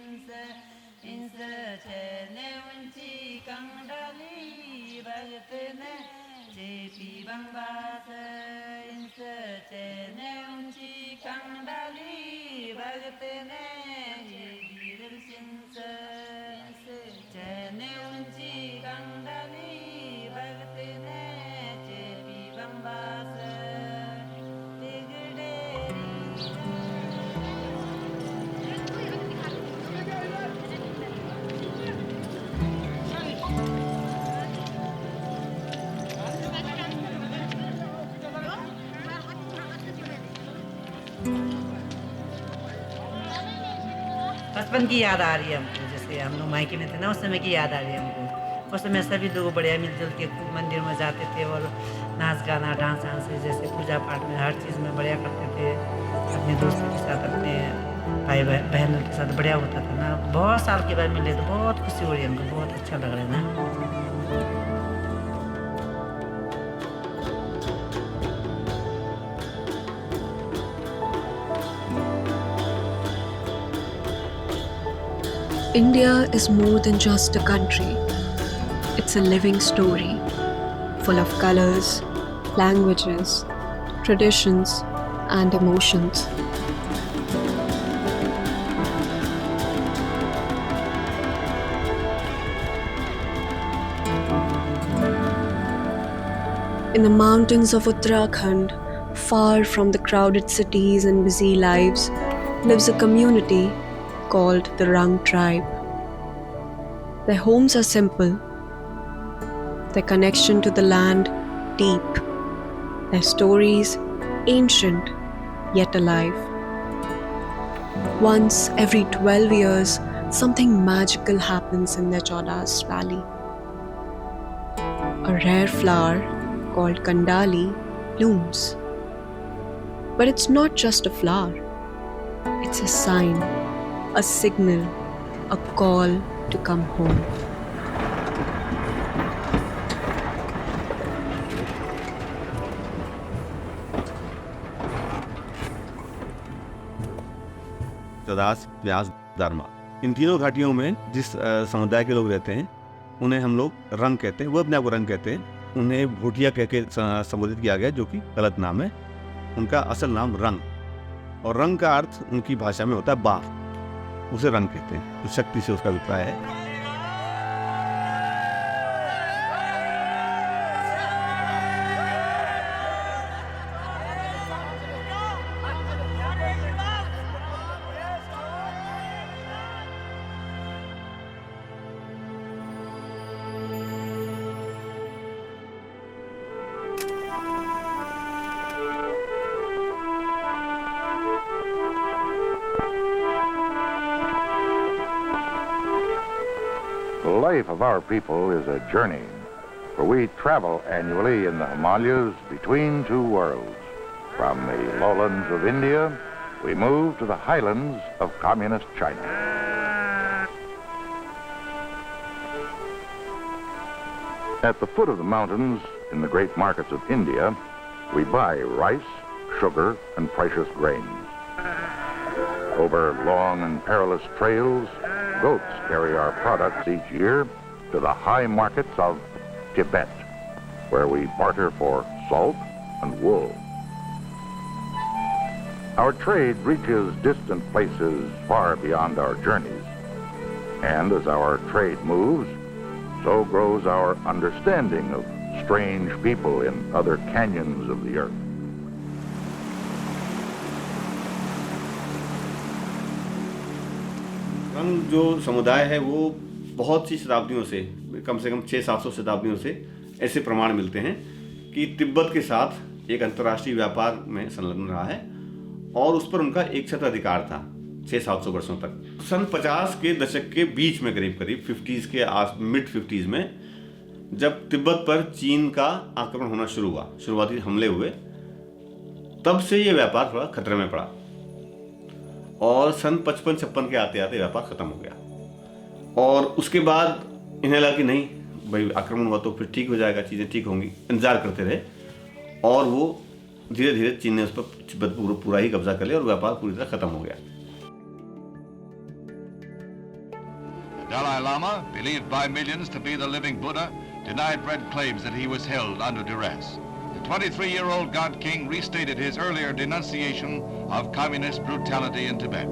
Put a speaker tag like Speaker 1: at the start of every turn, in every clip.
Speaker 1: इंस चेने उंची कंडली भगत ने चेपी बंबास इंस चेने उंची कंडली भगत ने धीर सिंस चेने उंची कंडली भगत ने चेपी बंबास बचपन की याद आ रही है हमको, जैसे हम लोग मायके में थे ना, उस समय की याद आ रही है हमको। उस समय सभी लोग बढ़िया मिलजुल के खूब मंदिर में जाते थे और नाच गाना डांस वांस जैसे पूजा पाठ में हर चीज़ में बढ़िया करते थे। अपने दोस्तों के साथ, अपने भाई बहनों के साथ बढ़िया होता था ना। बहुत साल के बाद मिले तो बहुत खुशी हो रही है हमको, बहुत अच्छा लग रहा है ना।
Speaker 2: India is more than just a country. It's a living story, full of colors, languages, traditions, and emotions. In the mountains of Uttarakhand, far from the crowded cities and busy lives, lives a community called the Rang tribe. Their homes are simple, their connection to the land deep, their stories ancient yet alive. Once every 12 years, something magical happens in their Chodas valley. A rare flower called Kandali blooms. But it's not just a flower, it's a sign, a signal, a call to come home.
Speaker 3: चौदास, व्यास, दरमा, इन तीनों घाटियों में जिस समुदाय के लोग रहते हैं उन्हें हम लोग रंग कहते हैं। वो अपने आप को रंग कहते हैं। उन्हें भूटिया कह के संबोधित किया गया, जो कि गलत नाम है। उनका असल नाम रंग, और रंग का अर्थ उनकी भाषा में होता है बाप, उसे रंग कहते हैं। तो शक्ति से उसका अभिप्राय है।
Speaker 4: The life of our people is a journey, for we travel annually in the Himalayas between two worlds. From the lowlands of India, we move to the highlands of communist China. At the foot of the mountains, in the great markets of India, we buy rice, sugar, and precious grains. Over long and perilous trails, goats carry our products each year to the high markets of Tibet, where we barter for salt and wool. Our trade reaches distant places far beyond our journeys. And as our trade moves, so grows our understanding of strange people in other canyons of the earth.
Speaker 3: रंग जो समुदाय है वो बहुत सी शताब्दियों से, कम 600-700 शताब्दियों से ऐसे प्रमाण मिलते हैं कि तिब्बत के साथ एक अंतर्राष्ट्रीय व्यापार में संलग्न रहा है और उस पर उनका एक छत्र अधिकार था 600-700 वर्षों तक। सन 50 के दशक के बीच में करीब 50s के मिड 50s में जब तिब्बत पर चीन का आक्रमण होना शुरू हुआ, शुरुआती हमले हुए, तब से ये व्यापार थोड़ा खतरे में पड़ा और सन 55-56 के आते आते व्यापार खत्म हो गया। और उसके बाद इन्हें लगा कि नहीं भाई, आक्रमण हुआ तो फिर ठीक हो जाएगा, चीज़ें ठीक होंगी, इंतजार करते रहे और वो धीरे धीरे चीन ने उस पर पूरा ही कब्जा कर लिया और व्यापार पूरी तरह खत्म हो गया।
Speaker 5: Dalai Lama, believed by millions to be the living Buddha, denied Red claims that he was held under duress. The 23-year-old God King restated his earlier denunciation of communist brutality in Tibet.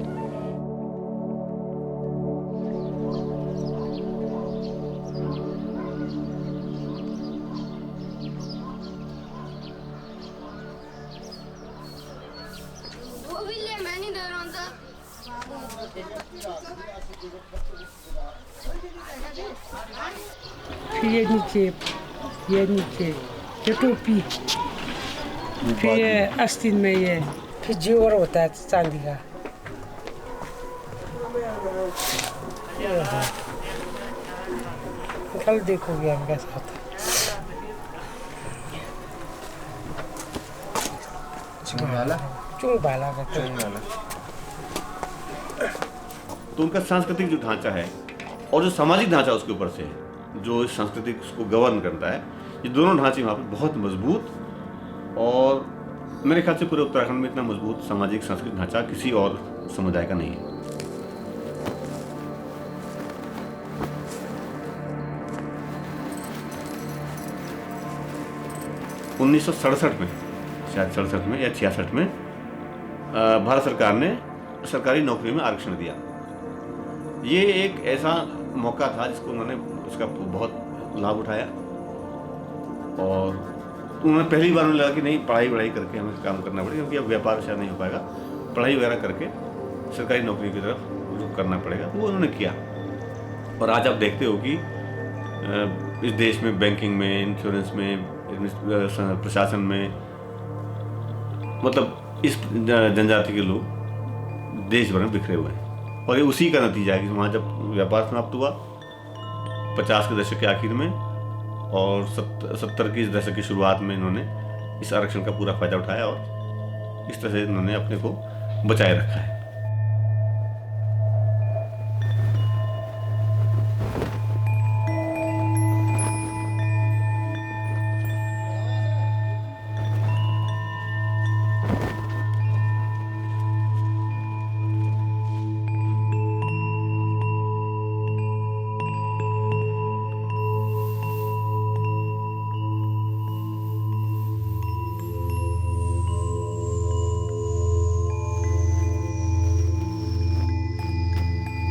Speaker 6: फिर ये नीचे ये टोपी, फिर ये आस्तीन में ये, फिर जेवर होता है चांदी का। कल देखोगे हम कैसा होता है। चुंगबाला का
Speaker 3: तो उनका सांस्कृतिक जो ढांचा है और जो सामाजिक ढांचा उसके ऊपर से है, जो इस संस्कृति को गवर्न करता है, ये दोनों ढांचे वहाँ पर बहुत मजबूत, और मेरे ख्याल से पूरे उत्तराखंड में इतना मजबूत सामाजिक सांस्कृतिक ढांचा किसी और समुदाय का नहीं है। उन्नीस सौ 67 में, शायद 67 में या 66 में भारत सरकार ने सरकारी नौकरी में आरक्षण दिया। ये एक ऐसा मौका था जिसको उन्होंने उसका बहुत लाभ उठाया, और उन्होंने पहली बार उन्हें लगा कि नहीं, पढ़ाई करके हमें काम करना पड़ेगा, क्योंकि अब व्यापार शायद नहीं हो पाएगा, पढ़ाई वगैरह करके सरकारी नौकरी की तरफ रुख करना पड़ेगा। वो उन्होंने किया, और आज आप देखते हो कि इस देश में बैंकिंग में, इंश्योरेंस में, प्रशासन में, मतलब इस जनजाति के लोग देश भर में बिखरे हुए हैं। और ये उसी का नतीजा है कि वहाँ जब व्यापार समाप्त हुआ 50 के दशक के आखिर में, और 70 के दशक की शुरुआत में इन्होंने इस आरक्षण का पूरा फायदा उठाया, और इस तरह से इन्होंने अपने को बचाए रखा है।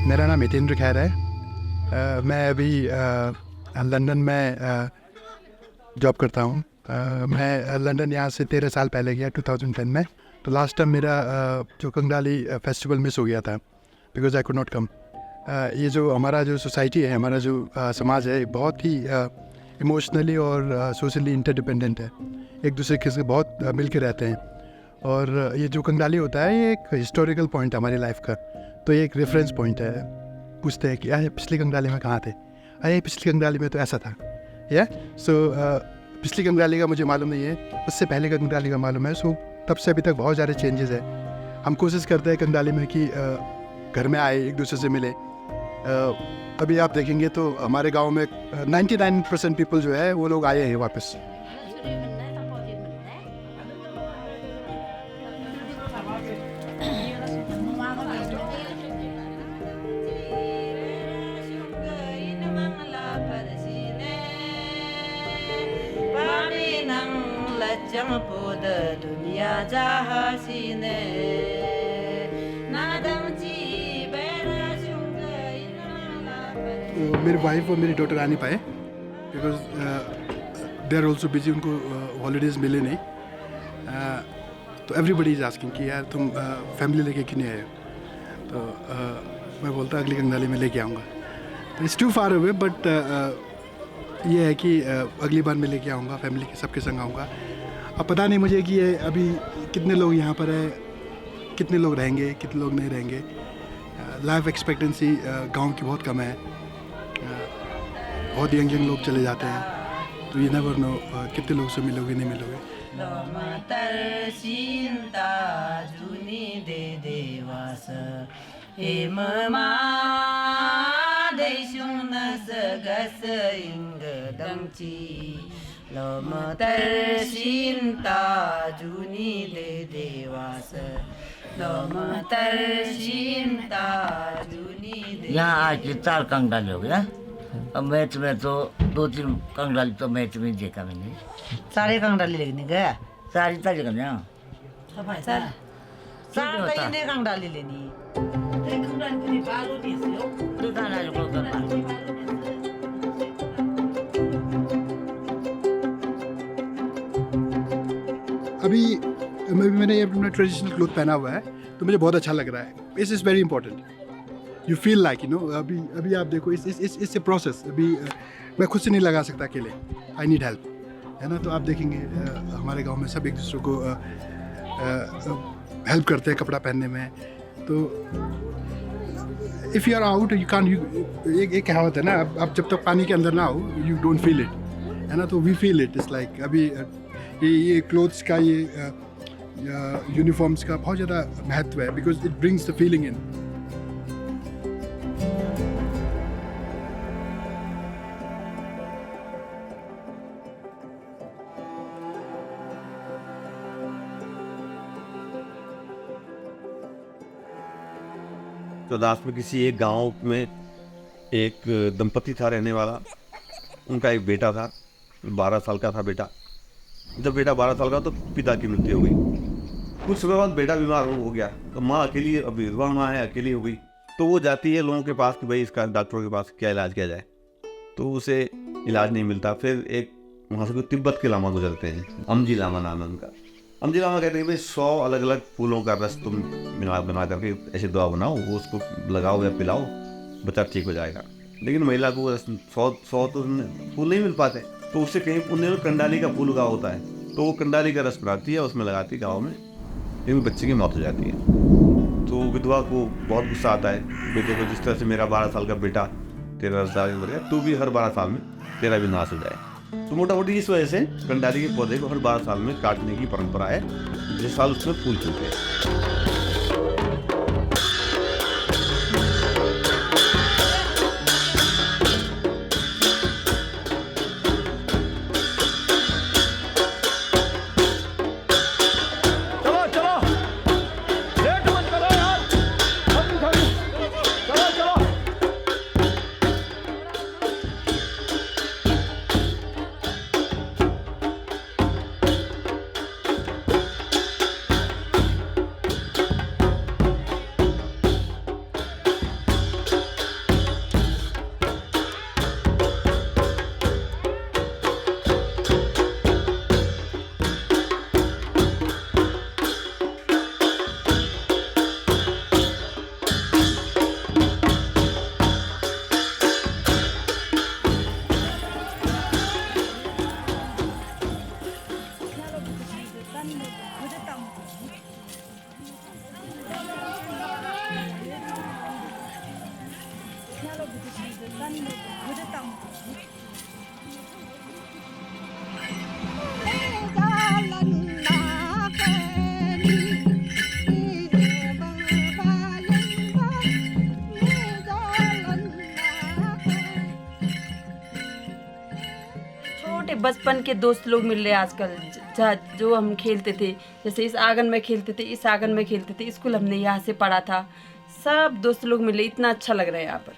Speaker 7: मेरा नाम हितेंद्र खैर है। मैं अभी लंदन में जॉब करता हूँ। मैं लंदन यहाँ से 13 साल पहले गया 2010 में। तो लास्ट टाइम मेरा जो कंगडाली फेस्टिवल मिस हो गया था, because I could not come. ये जो हमारा जो सोसाइटी है, हमारा जो समाज है, बहुत ही इमोशनली और सोशली इंटरडिपेंडेंट है, एक दूसरे के से बहुत मिल के रहते हैं। और ये जो कंगडाली होता है, ये एक हिस्टोरिकल पॉइंट है हमारी लाइफ का। तो ये एक रेफरेंस पॉइंट है। पूछते हैं कि अरे पिछली कंगडाली में कहाँ थे, अरे पिछली कंगडाली में तो ऐसा था। सो पिछली कंगडाली का मुझे मालूम नहीं है, उससे पहले कंगडाली का मालूम है। सो तब से अभी तक बहुत सारे चेंजेस है। हम कोशिश करते हैं कंगडाली में कि घर में आए, एक दूसरे से मिले। अभी आप देखेंगे तो हमारे गांव में 99% पीपल जो है वो लोग आए हैं वापस। मेरी वाइफ और मेरी डॉटर आ नहीं पाए, because they are also busy, उनको हॉलीडेज मिले नहीं। तो एवरीबडी इज आस्किंग कि यार तुम फैमिली लेके क्यों नहीं आए। तो मैं बोलता अगली कंगडाली में लेके आऊँगा। तो it's too far away, but ये है कि अगली बार मैं लेके आऊँगा, फैमिली के सबके संग आऊँगा। अब पता नहीं मुझे कि ये अभी कितने लोग यहाँ पर है, कितने लोग रहेंगे, कितने लोग नहीं रहेंगे। लाइफ एक्सपेक्टेंसी गांव की बहुत कम है, बहुत यंग लोग चले जाते हैं। तो ये नेवर नो कितने लोग से मिलोगे नहीं मिलोगे।
Speaker 1: Lo matar shinta juni de
Speaker 8: यहाँ आज के 4 कंगडाली हो गया। अब मैच में तो 2-3 कंगडाली तो मैच में देखा मैंने।
Speaker 1: सारे कंगडाली लेने गया।
Speaker 8: सारी तारीख में यहाँ
Speaker 1: सर तो ये कंगडाली लेनी कंगडाली की बाल होती है
Speaker 8: दुकान वाले को करना।
Speaker 7: अभी मैंने ये अपना ट्रेडिशनल क्लोथ पहना हुआ है तो मुझे बहुत अच्छा लग रहा है। इस is very important. You feel like you know अभी आप देखो इस ए प्रोसेस। अभी मैं खुद से नहीं लगा सकता अकेले, आई नीड हेल्प, है ना। तो आप देखेंगे हमारे गांव में सब एक दूसरे को हेल्प करते हैं कपड़ा पहनने में। तो if you are out you can एक कहावत है ना, आप जब तक पानी के अंदर ना हो यू डोंट फील इट, है ना। तो we feel it. It's like अभी ये क्लोथ्स का ये यूनिफॉर्म्स का बहुत ज़्यादा महत्व है because it brings the feeling in.
Speaker 3: चौदास में किसी एक गांव में एक दंपति था रहने वाला। उनका एक बेटा था, 12 साल का था बेटा। जब बेटा 12 साल का तो पिता की मृत्यु हो गई। कुछ समय बाद बेटा बीमार हो गया तो माँ अकेली, अब विधवा माँ है, अकेली हो गई। तो वो जाती है लोगों के पास कि भाई इसका डॉक्टरों के पास क्या इलाज किया जाए। तो उसे इलाज नहीं मिलता। फिर एक वहाँ से कोई तिब्बत के लामा गुजरते हैं, अमजी लामा नाम है उनका। अमजी लामा कहते हैं भाई 100 अलग अलग फूलों का रस तुम बना करके ऐसे दवा बनाओ, वो उसको लगाओ या पिलाओ, बच्चा ठीक हो जाएगा। लेकिन महिला को 100 तो फूल नहीं मिल पाते। तो उससे कहीं उन्हें कंडाली का फूल उगा होता है, तो वो कंडाली का रस बनाती है, उसमें लगाती है गाँव में, लेकिन बच्चे की मौत हो जाती है। तो विधवा को बहुत गुस्सा आता है बेटे को, जिस तरह से मेरा 12 साल का बेटा तेरा रसदार हो गया, तू भी हर 12 साल में तेरा भी नाश हो जाए। तो मोटा मोटी इस वजह से कंडाली के पौधे को हर 12 साल में काटने की परंपरा है, जिस साल उसमें फूल खिलते हैं।
Speaker 9: बचपन के दोस्त लोग मिल रहे हैं आजकल। जो हम खेलते थे, जैसे इस आंगन में खेलते थे, इस आंगन में खेलते थे, स्कूल हमने यहाँ से पढ़ा था, सब दोस्त लोग मिल रहे। इतना अच्छा लग रहा है यहाँ पर,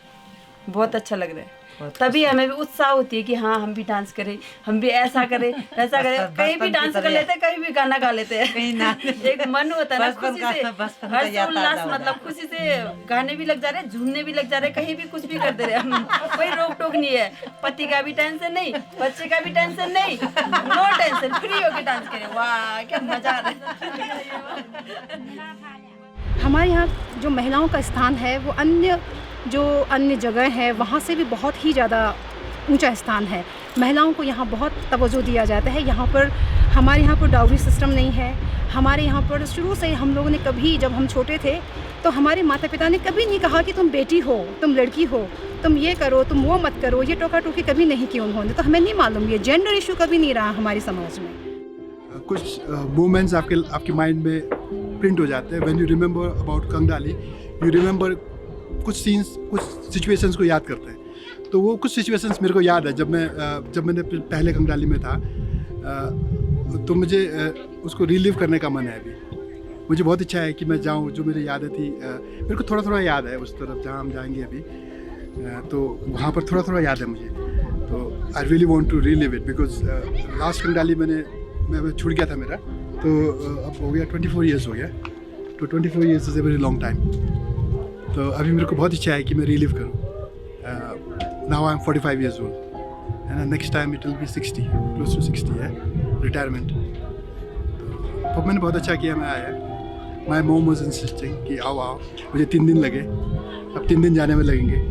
Speaker 9: बहुत अच्छा लग रहा है। तभी हमें भी उत्साह होती है कि हाँ हम भी डांस करें, हम भी ऐसा करें ऐसा करें। कहीं भी डांस कर लेते हैं, कहीं भी गाना गा लेते हैं। एक मन होता है ना खुशी से, हर्ष उल्लास, मतलब खुशी से गाने भी लग जा रहे हैं, झूमने भी लग जा रहे हैं, कहीं भी कुछ भी कर दे रहे हैं। कोई रोक टोक नहीं है, पति का भी टेंशन नहीं, बच्चे का भी टेंशन नहीं, नो टेंशन, फ्री होके डांस करें। वाह क्या मजा आ रहा है।
Speaker 10: हमारे यहाँ जो महिलाओं का स्थान है वो अन्य जगह है वहाँ से भी बहुत ही ज़्यादा ऊंचा स्थान है। महिलाओं को यहाँ बहुत तवज्जो दिया जाता है। यहाँ पर हमारे यहाँ पर डाउरी सिस्टम नहीं है। हमारे यहाँ पर शुरू से हम लोगों ने कभी, जब हम छोटे थे तो हमारे माता पिता ने कभी नहीं कहा कि तुम बेटी हो, तुम लड़की हो, तुम ये करो, तुम वो मत करो, ये टोका टोकी कभी नहीं की उन्होंने। तो हमें नहीं मालूम, ये जेंडर इशू कभी नहीं रहा हमारे समाज में।
Speaker 7: कुछ मोमेंट्स आपके माइंड में प्रिंट हो जाते हैं। When you remember about Kangdali, you remember कुछ सीन्स, कुछ सिचुएशंस को याद करते हैं। तो वो कुछ सिचुएशंस मेरे को याद है। जब मैंने पहले कंगडाली में था तो मुझे उसको रिलीव करने का मन है अभी। मुझे बहुत इच्छा है कि मैं जाऊँ, जो मेरी यादें थी मेरे को थोड़ा थोड़ा याद है उस तरफ जहाँ हम जाएंगे अभी, तो वहाँ पर थोड़ा थोड़ा याद है मुझे। तो I really want to relive it because last Kandali मैं छूट गया था मेरा, तो अब हो गया 24 ईयर्स हो गया, तो 24 years is a very long time. तो अभी मेरे को बहुत इच्छा है कि मैं रिलीव करूँ। Now I am 45 years old and next time it will be 60, close to 60 है रिटायरमेंट। तो मैंने बहुत अच्छा किया, मैं आया। माई मोम वाज इंसिस्टिंग कि आओ आओ, मुझे 3 दिन लगे, अब 3 दिन जाने में लगेंगे।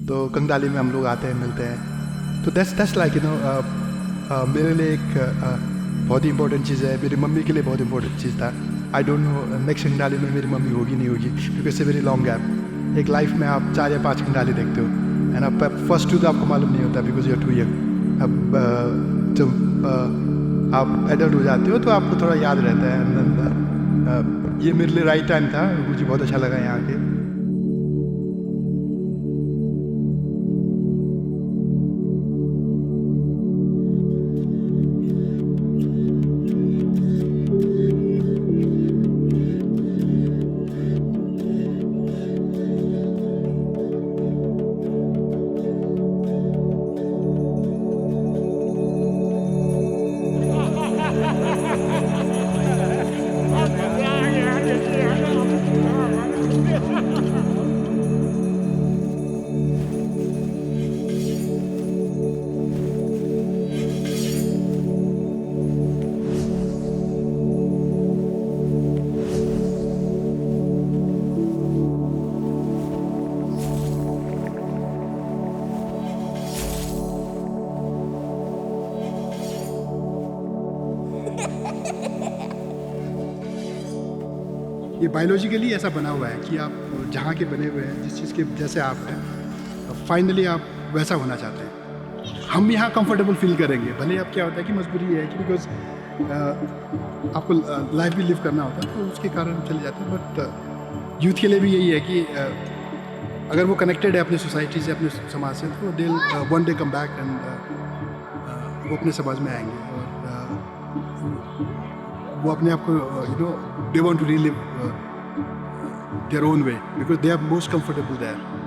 Speaker 7: तो कंगदाली में हम लोग आते हैं, मिलते हैं। तो दैट्स लाइक यू नो मेरे लिए एक बहुत ही इंपॉर्टेंट चीज़ है, मेरी मम्मी के लिए बहुत इंपॉर्टेंट चीज़ था। आई डोंट नो नेक्स्ट कंगदाली में मेरी मम्मी होगी नहीं होगी, क्योंकि इससे वेरी लॉन्ग गैप। एक लाइफ में आप 4 या 5 कंगदाली देखते हो, एंड अब फर्स्ट 2 तो आपको मालूम नहीं होता because you are too young. अब जब आप एडल्ट हो जाते हो तो आपको थोड़ा याद रहता है। ये मेरे लिए राइट टाइम था, मुझे बहुत अच्छा लगा यहाँ के। ये बायोलॉजिकली ऐसा बना हुआ है कि आप जहाँ के बने हुए हैं, जिस चीज़ के जैसे आप हैं, फाइनली आप वैसा होना चाहते हैं। हम यहाँ कंफर्टेबल फील करेंगे, भले अब क्या होता है कि मजबूरी है कि बिकॉज आपको लाइफ भी लिव करना होता है, तो उसके कारण चले जाते हैं। बट यूथ के लिए भी यही है कि अगर वो कनेक्टेड है अपनी सोसाइटी से, अपने समाज से, तो they one day come back and वो अपने समाज में आएंगे और वो अपने आप को they want to relive their own way because they are most comfortable there.